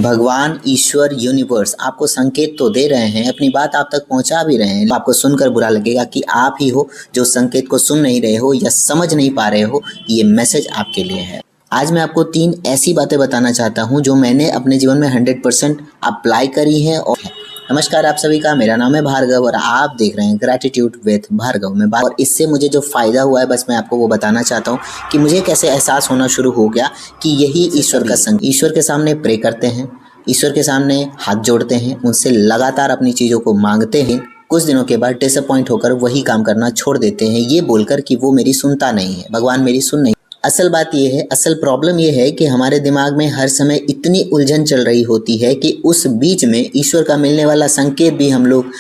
भगवान, ईश्वर, यूनिवर्स आपको संकेत तो दे रहे हैं, अपनी बात आप तक पहुंचा भी रहे हैं। आपको सुनकर बुरा लगेगा कि आप ही हो जो संकेत को सुन नहीं रहे हो या समझ नहीं पा रहे हो। ये मैसेज आपके लिए है। आज मैं आपको 3 ऐसी बातें बताना चाहता हूं जो मैंने अपने जीवन में 100% अप्लाई करी हैं। और नमस्कार आप सभी का, मेरा नाम है भार्गव और आप देख रहे हैं ग्रैटिट्यूड विद भार्गव में बात। और इससे मुझे जो फ़ायदा हुआ है बस मैं आपको वो बताना चाहता हूँ कि मुझे कैसे एहसास होना शुरू हो गया कि यही ईश्वर का संग। ईश्वर के सामने प्रे करते हैं, ईश्वर के सामने हाथ जोड़ते हैं, उनसे लगातार अपनी चीज़ों को मांगते हैं। कुछ दिनों के बाद डिसअपॉइंट होकर वही काम करना छोड़ देते हैं, ये बोलकर कि वो मेरी सुनता नहीं है, भगवान मेरी सुन नहीं। असल बात ये है, असल प्रॉब्लम ये है कि हमारे दिमाग में हर समय इतनी उलझन चल रही होती है कि उस बीच में ईश्वर का मिलने वाला संकेत भी हम लोग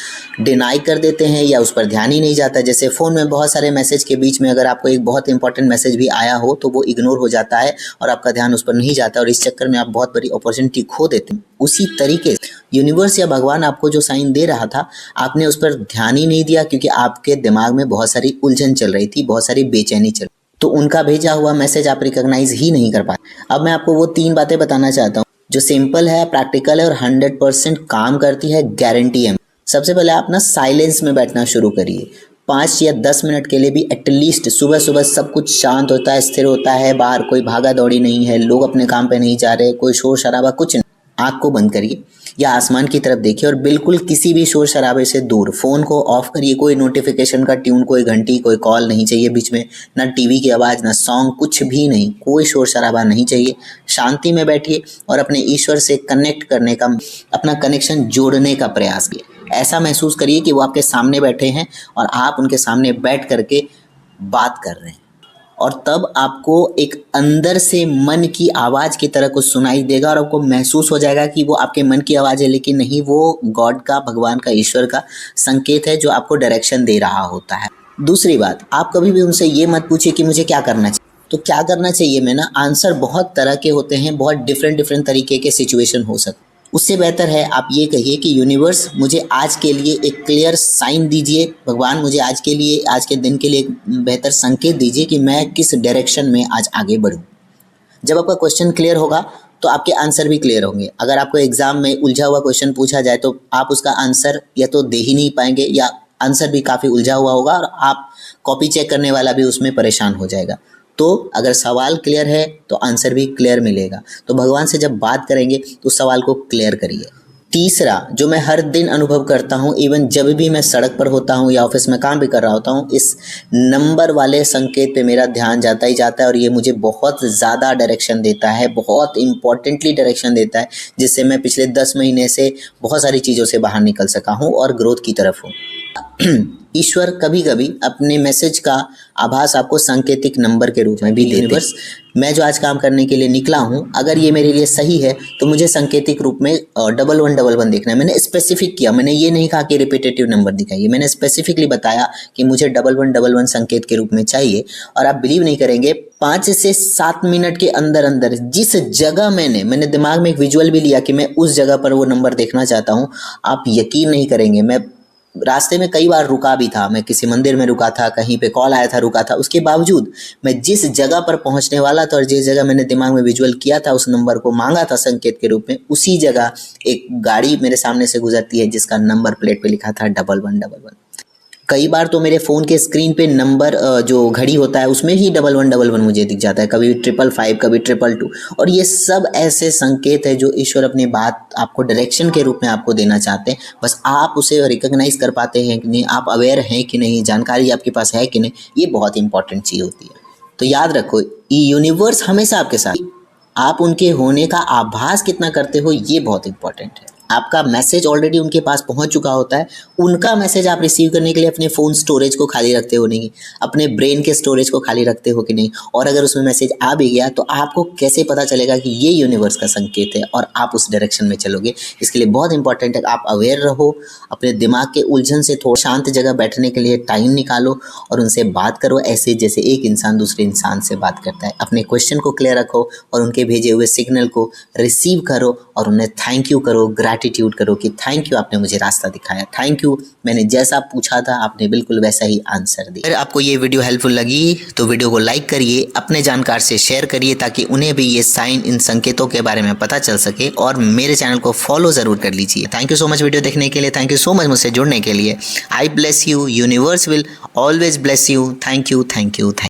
डिनाई कर देते हैं या उस पर ध्यान ही नहीं जाता। जैसे फ़ोन में बहुत सारे मैसेज के बीच में अगर आपको एक बहुत इंपॉर्टेंट मैसेज भी आया हो तो वो इग्नोर हो जाता है और आपका ध्यान उस पर नहीं जाता और इस चक्कर में आप बहुत बड़ी अपॉर्चुनिटी खो देते हैं। उसी तरीके से यूनिवर्स या भगवान आपको जो साइन दे रहा था, आपने उस पर ध्यान ही नहीं दिया क्योंकि आपके दिमाग में बहुत सारी उलझन चल रही थी, बहुत सारी बेचैनी चल रही, तो उनका भेजा हुआ मैसेज आप रिकॉग्नाइज ही नहीं कर पाए। अब मैं आपको वो 3 बातें बताना चाहता हूँ जो सिंपल है, प्रैक्टिकल है और 100% काम करती है, गारंटी है। सबसे पहले आप ना साइलेंस में बैठना शुरू करिए। 5 या 10 मिनट के लिए भी एटलीस्ट। सुबह सुबह सब कुछ शांत होता है, स्थिर होता है, बाहर कोई भागा दौड़ी नहीं है, लोग अपने काम पे नहीं जा रहे, कोई शोर शराबा कुछ नहीं। आँख को बंद करिए या आसमान की तरफ देखिए और बिल्कुल किसी भी शोर शराबे से दूर। फ़ोन को ऑफ करिए, कोई नोटिफिकेशन का ट्यून, कोई घंटी, कोई कॉल नहीं चाहिए बीच में, ना टीवी की आवाज़, ना सॉन्ग, कुछ भी नहीं, कोई शोर शराबा नहीं चाहिए। शांति में बैठिए और अपने ईश्वर से कनेक्ट करने का, अपना कनेक्शन जोड़ने का प्रयास कीजिए। ऐसा महसूस करिए कि वो आपके सामने बैठे हैं और आप उनके सामने बैठ करके बात कर रहे हैं। और तब आपको एक अंदर से मन की आवाज़ की तरह कुछ सुनाई देगा और आपको महसूस हो जाएगा कि वो आपके मन की आवाज़ है, लेकिन नहीं, वो गॉड का, भगवान का, ईश्वर का संकेत है जो आपको डायरेक्शन दे रहा होता है। दूसरी बात, आप कभी भी उनसे ये मत पूछिए कि मुझे क्या करना चाहिए। तो क्या करना चाहिए में ना आंसर बहुत तरह के होते हैं, बहुत डिफरेंट तरीके के सिचुएशन हो सकते। उससे बेहतर है आप ये कहिए कि यूनिवर्स मुझे आज के लिए एक क्लियर साइन दीजिए, भगवान मुझे आज के लिए, आज के दिन के लिए एक बेहतर संकेत दीजिए कि मैं किस डायरेक्शन में आज आगे बढ़ूं। जब आपका क्वेश्चन क्लियर होगा तो आपके आंसर भी क्लियर होंगे। अगर आपको एग्जाम में उलझा हुआ क्वेश्चन पूछा जाए तो आप उसका आंसर या तो दे ही नहीं पाएंगे या आंसर भी काफ़ी उलझा हुआ होगा और आप कॉपी चेक करने वाला भी उसमें परेशान हो जाएगा। तो अगर सवाल क्लियर है तो आंसर भी क्लियर मिलेगा। तो भगवान से जब बात करेंगे तो सवाल को क्लियर करिए। तीसरा, जो मैं हर दिन अनुभव करता हूँ, इवन जब भी मैं सड़क पर होता हूँ या ऑफिस में काम भी कर रहा होता हूँ, इस नंबर वाले संकेत पे मेरा ध्यान जाता ही जाता है और ये मुझे बहुत ज़्यादा डायरेक्शन देता है, बहुत इम्पोर्टेंटली डायरेक्शन देता है, जिससे मैं पिछले 10 महीने से बहुत सारी चीज़ों से बाहर निकल सका हूँ और ग्रोथ की तरफ हूँ। ईश्वर कभी कभी अपने मैसेज का आभास आपको सांकेतिक नंबर के रूप में भी देते हैं। मैं जो आज काम करने के लिए निकला हूँ, अगर ये मेरे लिए सही है तो मुझे सांकेतिक रूप में 1111 देखना है। मैंने स्पेसिफिक किया, मैंने ये नहीं कहा कि रिपीटेटिव नंबर दिखाइए, मैंने स्पेसिफिकली बताया कि मुझे 1111 संकेत के रूप में चाहिए। और आप बिलीव नहीं करेंगे, 5 से 7 मिनट के अंदर अंदर जिस जगह मैंने दिमाग में एक विजुअल भी लिया कि मैं उस जगह पर वो नंबर देखना चाहता हूँ, आप यकीन नहीं करेंगे, मैं रास्ते में कई बार रुका भी था, मैं किसी मंदिर में रुका था, कहीं पे कॉल आया था, रुका था, उसके बावजूद मैं जिस जगह पर पहुंचने वाला था और जिस जगह मैंने दिमाग में विजुअल किया था, उस नंबर को मांगा था संकेत के रूप में, उसी जगह एक गाड़ी मेरे सामने से गुजरती है जिसका नंबर प्लेट पे लिखा था 1111। कई बार तो मेरे फ़ोन के स्क्रीन पे नंबर जो घड़ी होता है उसमें ही 1111 मुझे दिख जाता है, कभी 555, कभी 222। और ये सब ऐसे संकेत है जो ईश्वर अपनी बात आपको डायरेक्शन के रूप में आपको देना चाहते हैं। बस आप उसे रिकॉग्नाइज कर पाते हैं कि नहीं, आप अवेयर हैं कि नहीं, जानकारी आपके पास है कि नहीं, ये बहुत इंपॉर्टेंट चीज़ होती है। तो याद रखो, यूनिवर्स हमेशा आपके साथ, आप उनके होने का आभास कितना करते हो ये बहुत इंपॉर्टेंट है। आपका मैसेज ऑलरेडी उनके पास पहुंच चुका होता है, उनका मैसेज आप रिसीव करने के लिए अपने फ़ोन स्टोरेज को खाली रखते हो नहीं, अपने ब्रेन के स्टोरेज को खाली रखते हो कि नहीं, और अगर उसमें मैसेज आ भी गया तो आपको कैसे पता चलेगा कि ये यूनिवर्स का संकेत है और आप उस डायरेक्शन में चलोगे। इसके लिए बहुत इंपॉर्टेंट है आप अवेयर रहो, अपने दिमाग के उलझन से थोड़ा शांत जगह बैठने के लिए टाइम निकालो और उनसे बात करो, ऐसे जैसे एक इंसान दूसरे इंसान से बात करता है। अपने क्वेश्चन को क्लियर रखो और उनके भेजे हुए सिग्नल को रिसीव करो और उन्हें थैंक यू करो, ग्रैटिट्यूड ग्रैटिट्यूड करो कि थैंक यू, आपने मुझे रास्ता दिखाया, थैंक यू, मैंने जैसा पूछा था आपने बिल्कुल वैसा ही आंसर दिया। अगर आपको ये वीडियो हेल्पफुल लगी तो वीडियो को लाइक करिए, अपने जानकार से शेयर करिए ताकि उन्हें भी ये साइन, इन संकेतों के बारे में पता चल सके, और मेरे चैनल को फॉलो ज़रूर कर लीजिए। Thank you so much video देखने के लिए, थैंक यू सो मच मुझसे जुड़ने के लिए। आई bless you, universe will always bless you. Thank you, thank you, thank